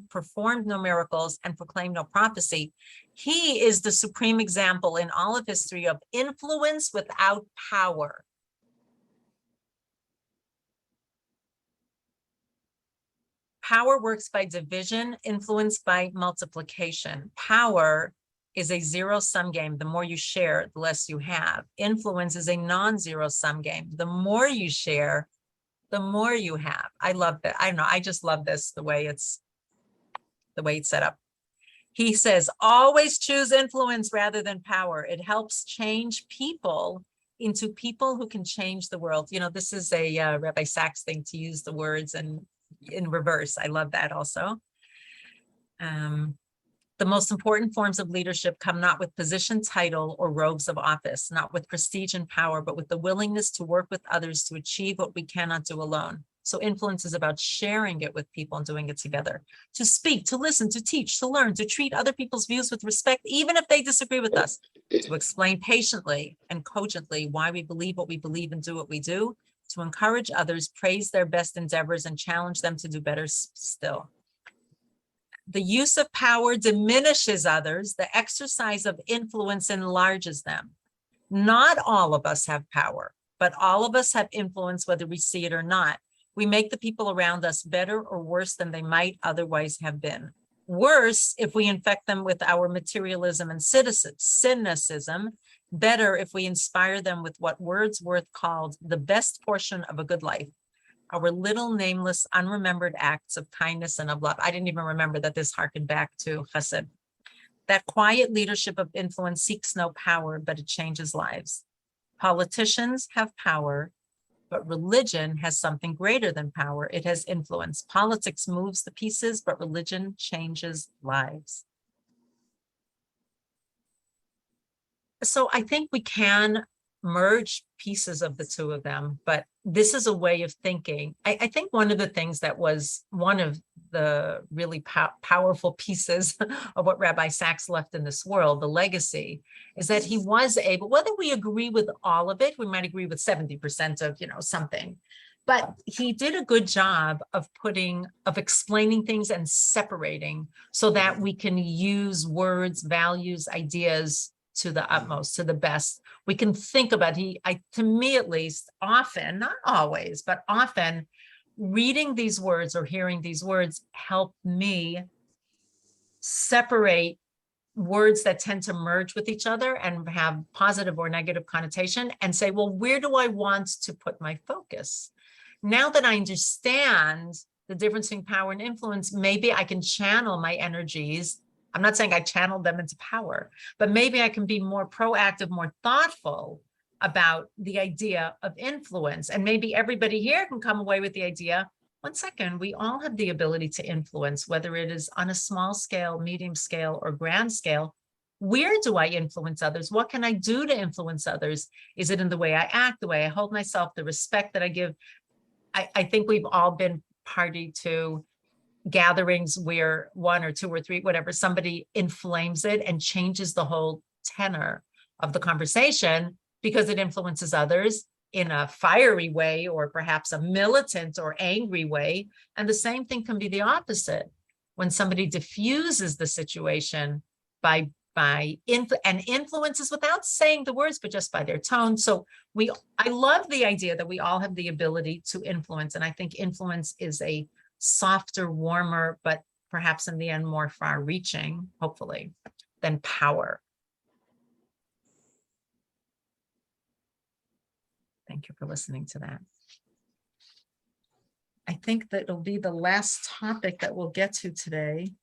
performed no miracles, and proclaimed no prophecy. He is the supreme example in all of history of influence without power. Power works by division, influence by multiplication. Power is a zero-sum game. The more you share, the less you have. Influence is a non-zero-sum game. The more you share, the more you have. I love that. I don't know. I just love this, the way it's set up. He says, always choose influence rather than power. It helps change people into people who can change the world. This is a Rabbi Sachs thing to use the words and in reverse. I love that also. The most important forms of leadership come not with position, title, or robes of office, not with prestige and power, but with the willingness to work with others to achieve what we cannot do alone. So influence is about sharing it with people and doing it together. To speak, to listen, to teach, to learn, to treat other people's views with respect, even if they disagree with us. To explain patiently and cogently why we believe what we believe and do what we do. To encourage others, praise their best endeavors, and challenge them to do better still. The use of power diminishes others. The exercise of influence enlarges them. Not all of us have power, but all of us have influence, whether we see it or not. We make the people around us better or worse than they might otherwise have been. Worse if we infect them with our materialism and cynicism. Better if we inspire them with what Wordsworth called the best portion of a good life. Our little nameless, unremembered acts of kindness and of love. I didn't even remember that this harkened back to Chesed. That quiet leadership of influence seeks no power, but it changes lives. Politicians have power, but religion has something greater than power. It has influence. Politics moves the pieces, but religion changes lives. So I think we can merge pieces of the two of them, but this is a way of thinking. I think one of the things that was one of the really powerful pieces of what Rabbi Sachs left in this world, the legacy, is that he was able, whether we agree with all of it, we might agree with 70% of, something, but he did a good job of explaining things and separating so that we can use words, values, ideas to the utmost, to the best. We can think about, to me at least, often, not always, but often, reading these words or hearing these words help me separate words that tend to merge with each other and have positive or negative connotation and say, well, where do I want to put my focus? Now that I understand the difference between power and influence, maybe I can channel my energies. I'm not saying I channeled them into power, but maybe I can be more proactive, more thoughtful about the idea of influence. And maybe everybody here can come away with the idea, one second, we all have the ability to influence, whether it is on a small scale, medium scale, or grand scale. Where do I influence others? What can I do to influence others? Is it in the way I act, the way I hold myself, the respect that I give? I think we've all been party to gatherings where one or two or three, whatever, somebody inflames it and changes the whole tenor of the conversation because it influences others in a fiery way or perhaps a militant or angry way. And the same thing can be the opposite when somebody diffuses the situation and influences without saying the words, but just by their tone. So I love the idea that we all have the ability to influence. And I think influence is a softer, warmer, but perhaps in the end more far-reaching, hopefully, than power. Thank you for listening to that. I think that it'll be the last topic that we'll get to today.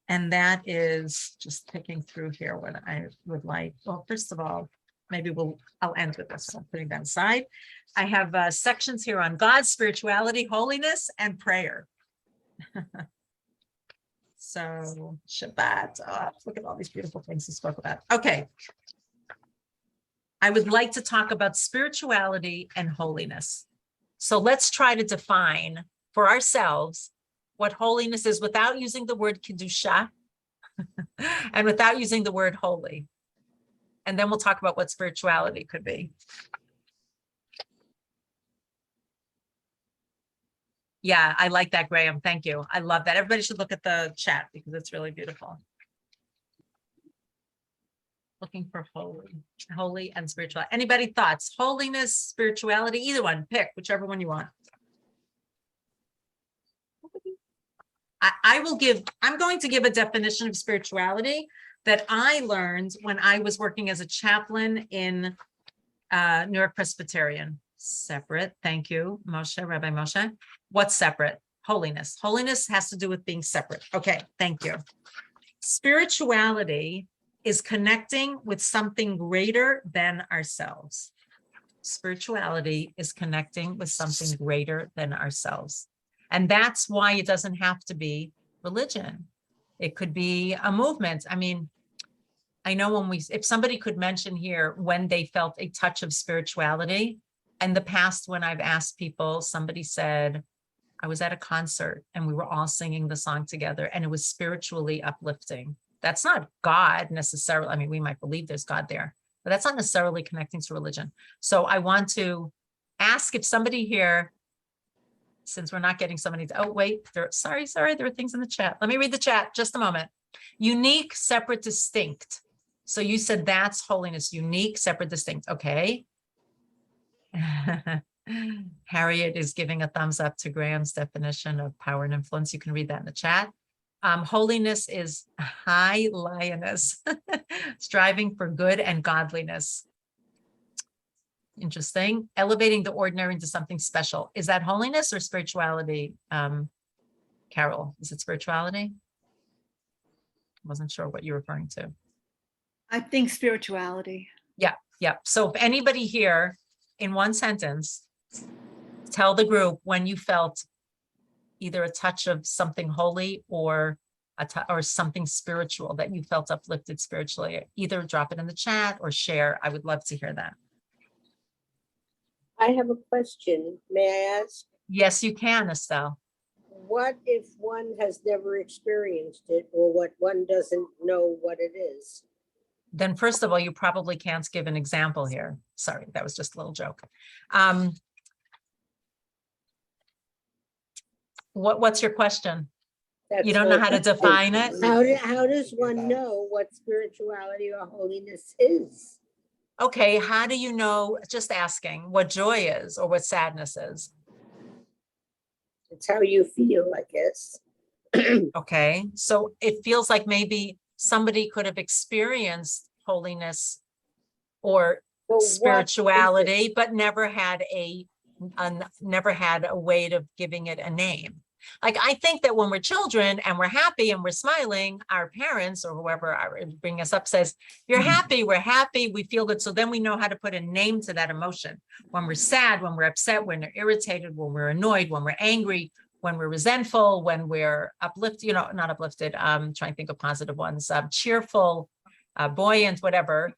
And that is just picking through here what I would like. Well, first of all, maybe I'll end with this. I'm putting that aside. I have sections here on God, spirituality, holiness, and prayer. So Shabbat, look at all these beautiful things he spoke about. Okay. I would like to talk about spirituality and holiness. So let's try to define for ourselves what holiness is without using the word kedusha and without using the word holy. And then we'll talk about what spirituality could be. Yeah, I like that, Graham. Thank you. I love that. Everybody should look at the chat because it's really beautiful. Looking for holy and spiritual. Anybody thoughts? Holiness, spirituality, either one. Pick whichever one you want. I'm going to give a definition of spirituality that I learned when I was working as a chaplain in New York Presbyterian. Separate. Thank you, Moshe, Rabbi Moshe. What's separate? Holiness. Holiness has to do with being separate. Okay, thank you. Spirituality is connecting with something greater than ourselves. Spirituality is connecting with something greater than ourselves. And that's why it doesn't have to be religion. It could be a movement. I mean, I know if somebody could mention here when they felt a touch of spirituality. In the past, when I've asked people, somebody said, I was at a concert and we were all singing the song together and it was spiritually uplifting. That's not God necessarily. I mean, we might believe there's God there, but that's not necessarily connecting to religion. So I want to ask if somebody here, since we're not getting somebody, oh, wait, sorry, there are things in the chat. Let me read the chat, just a moment. Unique, separate, distinct. So you said that's holiness, unique, separate, distinct. Okay. Harriet is giving a thumbs up to Graham's definition of power and influence. You can read that in the chat. Holiness is high lioness, striving for good and godliness. Interesting. Elevating the ordinary into something special. Is that holiness or spirituality? Carol, is it spirituality? Wasn't sure what you're referring to. I think spirituality. Yeah. So if anybody here in one sentence, tell the group when you felt either a touch of something holy or something spiritual that you felt uplifted spiritually. Either drop it in the chat or share. I would love to hear that. I have a question. May I ask? Yes, you can, Estelle. What if one has never experienced it, or what one doesn't know what it is? Then first of all, you probably can't give an example here. Sorry, that was just a little joke. What's your question? You don't know how to define it? How does one know what spirituality or holiness is? Okay, how do you know, just asking, what joy is or what sadness is? It's how you feel, I guess. Okay, so it feels like maybe somebody could have experienced holiness or spirituality, but never had a way of giving it a name. Like, I think that when we're children and we're happy and we're smiling, our parents or whoever bring us up says, you're happy, we're happy, we feel good. So then we know how to put a name to that emotion. When we're sad, when we're upset, when we're irritated, when we're annoyed, when we're angry, when we're resentful, when we're uplifted, not uplifted, trying to think of positive ones, cheerful, buoyant, whatever.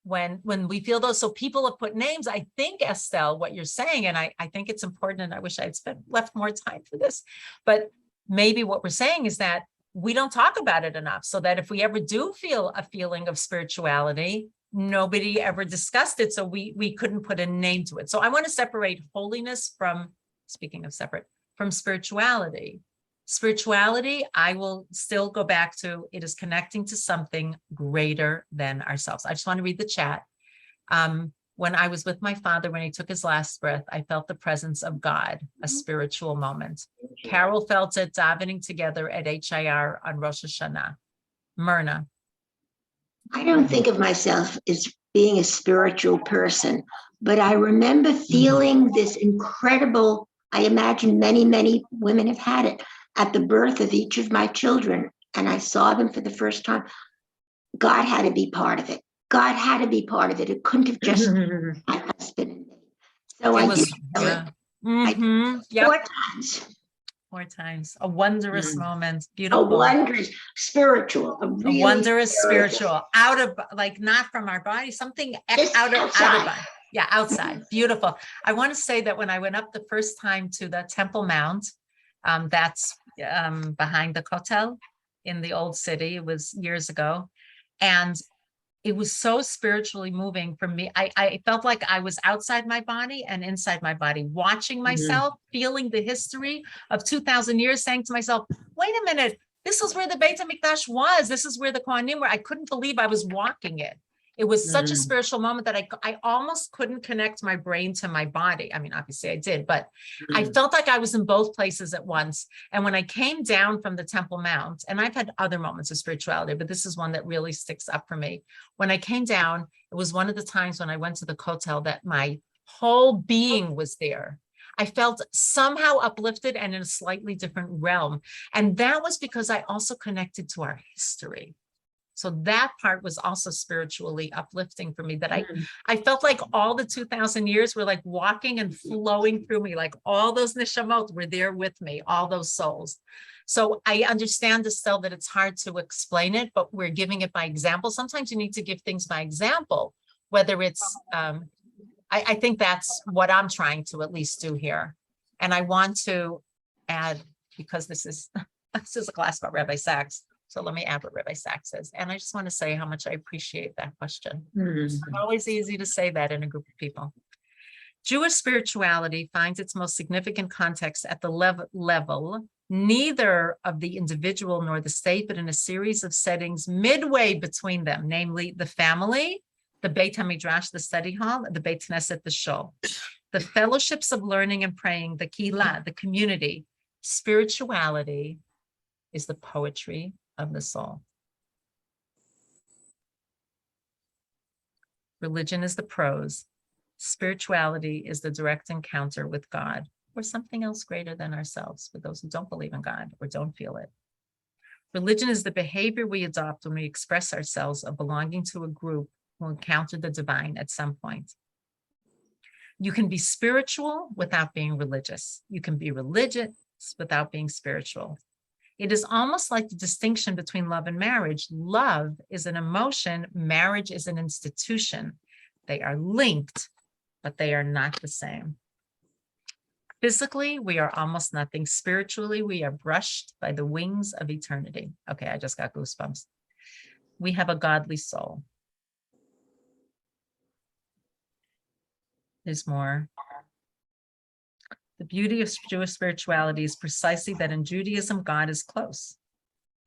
When we feel those, so people have put names. I think, Estelle, what you're saying, and I think it's important, and I wish I had left more time for this, but maybe what we're saying is that we don't talk about it enough, so that if we ever do feel a feeling of spirituality, nobody ever discussed it, so we couldn't put a name to it. So I want to separate holiness from, speaking of separate, from spirituality. Spirituality, I will still go back to, it is connecting to something greater than ourselves. I just want to read the chat. When I was with my father, when he took his last breath, I felt the presence of God, a spiritual moment. Carol felt it davening together at HIR on Rosh Hashanah. Myrna. I don't think of myself as being a spiritual person, but I remember feeling this incredible, I imagine many women have had it, at the birth of each of my children, and I saw them for the first time. God had to be part of it. God had to be part of it. It couldn't have just been my husband and me. So I did feel it. Yep. 4 times. 4 times. A wonderous moment. Beautiful. A wondrous spiritual. A really wondrous spiritual. Out of, like, not from our body, something out of body. Yeah, outside. Beautiful. I want to say that when I went up the first time to the Temple Mount, that's behind the Kotel in the old city. It was years ago. And it was so spiritually moving for me. I felt like I was outside my body and inside my body, watching myself, feeling the history of 2,000 years, saying to myself, wait a minute, this is where the Beit HaMikdash was. This is where the Kohanim were. I couldn't believe I was walking it. It was such a spiritual moment that I almost couldn't connect my brain to my body. I mean, obviously I did, but I felt like I was in both places at once. And when I came down from the Temple Mount, and I've had other moments of spirituality, but this is one that really sticks up for me. When I came down, it was one of the times when I went to the Kotel that my whole being was there. I felt somehow uplifted and in a slightly different realm. And that was because I also connected to our history. So that part was also spiritually uplifting for me, that I felt like all the 2,000 years were like walking and flowing through me, like all those neshamot were there with me, all those souls. So I understand, Estelle, that it's hard to explain it, but we're giving it by example. Sometimes you need to give things by example, whether it's, I think that's what I'm trying to at least do here. And I want to add, because this is a class about Rabbi Sachs. So let me add what Rabbi Sachs says. And I just want to say how much I appreciate that question. It's always easy to say that in a group of people. Jewish spirituality finds its most significant context at the level neither of the individual nor the state, but in a series of settings midway between them, namely the family, the Beit HaMidrash, the study hall, the Beit Knesset, the shul, the fellowships of learning and praying, the kihlah, the community. Spirituality is the poetry of the soul. Religion is the prose. Spirituality is the direct encounter with God or something else greater than ourselves for those who don't believe in God or don't feel it. Religion is the behavior we adopt when we express ourselves of belonging to a group who encounter the divine at some point. You can be spiritual without being religious. You can be religious without being spiritual. It is almost like the distinction between love and marriage. Love is an emotion, marriage is an institution. They are linked, but they are not the same. Physically, we are almost nothing. Spiritually, we are brushed by the wings of eternity. Okay, I just got goosebumps. We have a godly soul. There's more. The beauty of Jewish spirituality is precisely that in Judaism, God is close.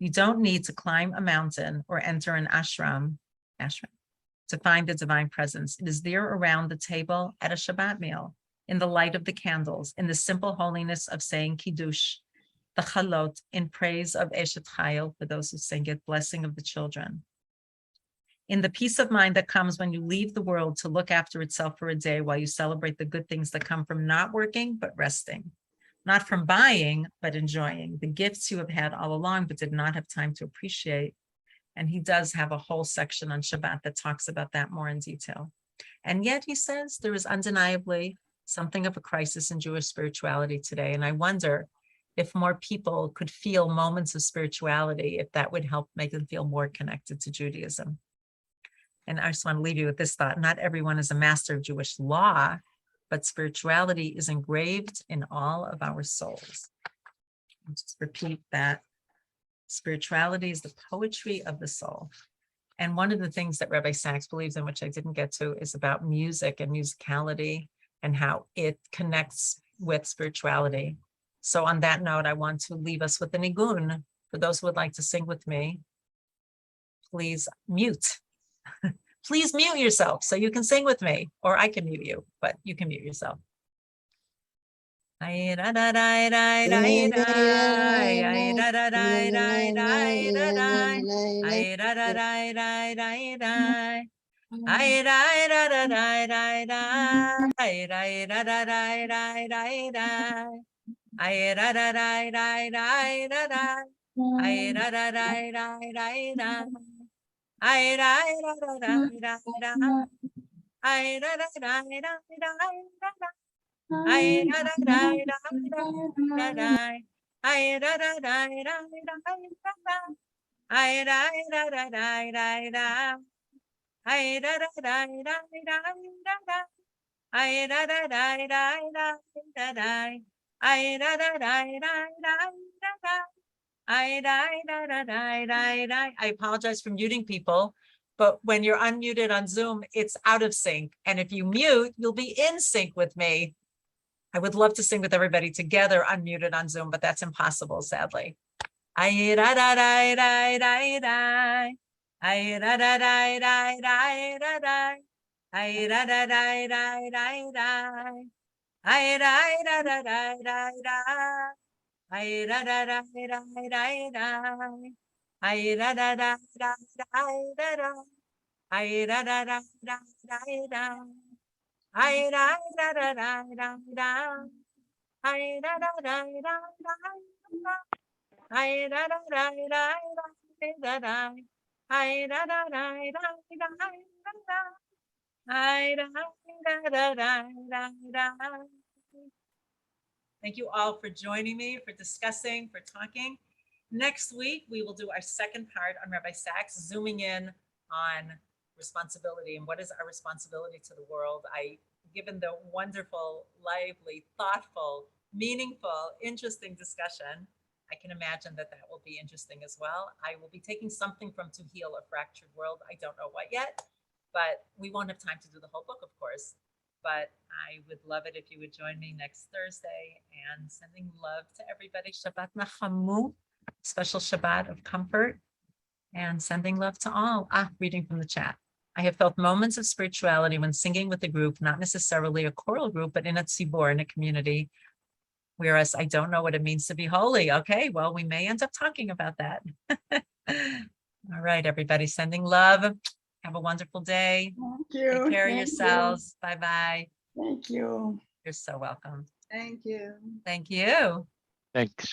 You don't need to climb a mountain or enter an ashram to find the divine presence. It is there around the table at a Shabbat meal, in the light of the candles, in the simple holiness of saying Kiddush, the Chalot, in praise of Eshet Chayil, for those who sing it, blessing of the children. In the peace of mind that comes when you leave the world to look after itself for a day while you celebrate the good things that come from not working, but resting. Not from buying, but enjoying the gifts you have had all along, but did not have time to appreciate. And he does have a whole section on Shabbat that talks about that more in detail. And yet he says there is undeniably something of a crisis in Jewish spirituality today. And I wonder if more people could feel moments of spirituality, if that would help make them feel more connected to Judaism. And I just want to leave you with this thought. Not everyone is a master of Jewish law, but spirituality is engraved in all of our souls. I'll just repeat that. Spirituality is the poetry of the soul. And one of the things that Rabbi Sachs believes in, which I didn't get to, is about music and musicality and how it connects with spirituality. So on that note, I want to leave us with a nigun. For those who would like to sing with me, please mute. Please mute yourself so you can sing with me, or I can mute you, but you can mute yourself. I apologize for muting people, but when you're unmuted on Zoom, it's out of sync. And if you mute, you'll be in sync with me. I would love to sing with everybody together unmuted on Zoom, but that's impossible, sadly. Thank you all for joining me, for discussing, for talking. Next week, we will do our second part on Rabbi Sachs, zooming in on responsibility and what is our responsibility to the world. Given the wonderful, lively, thoughtful, meaningful, interesting discussion, I can imagine that will be interesting as well. I will be taking something from To Heal a Fractured World. I don't know what yet, but we won't have time to do the whole book, of course. But I would love it if you would join me next Thursday, and sending love to everybody. Shabbat Nachamu, special Shabbat of comfort, and sending love to all. Reading from the chat. I have felt moments of spirituality when singing with a group, not necessarily a choral group, but in a tzibor, in a community. Whereas I don't know what it means to be holy. Okay, well, we may end up talking about that. All right, everybody, sending love. Have a wonderful day. Thank you. Take care of Thank yourselves. Bye-bye. Thank you. You're so welcome. Thank you. Thank you. Thanks.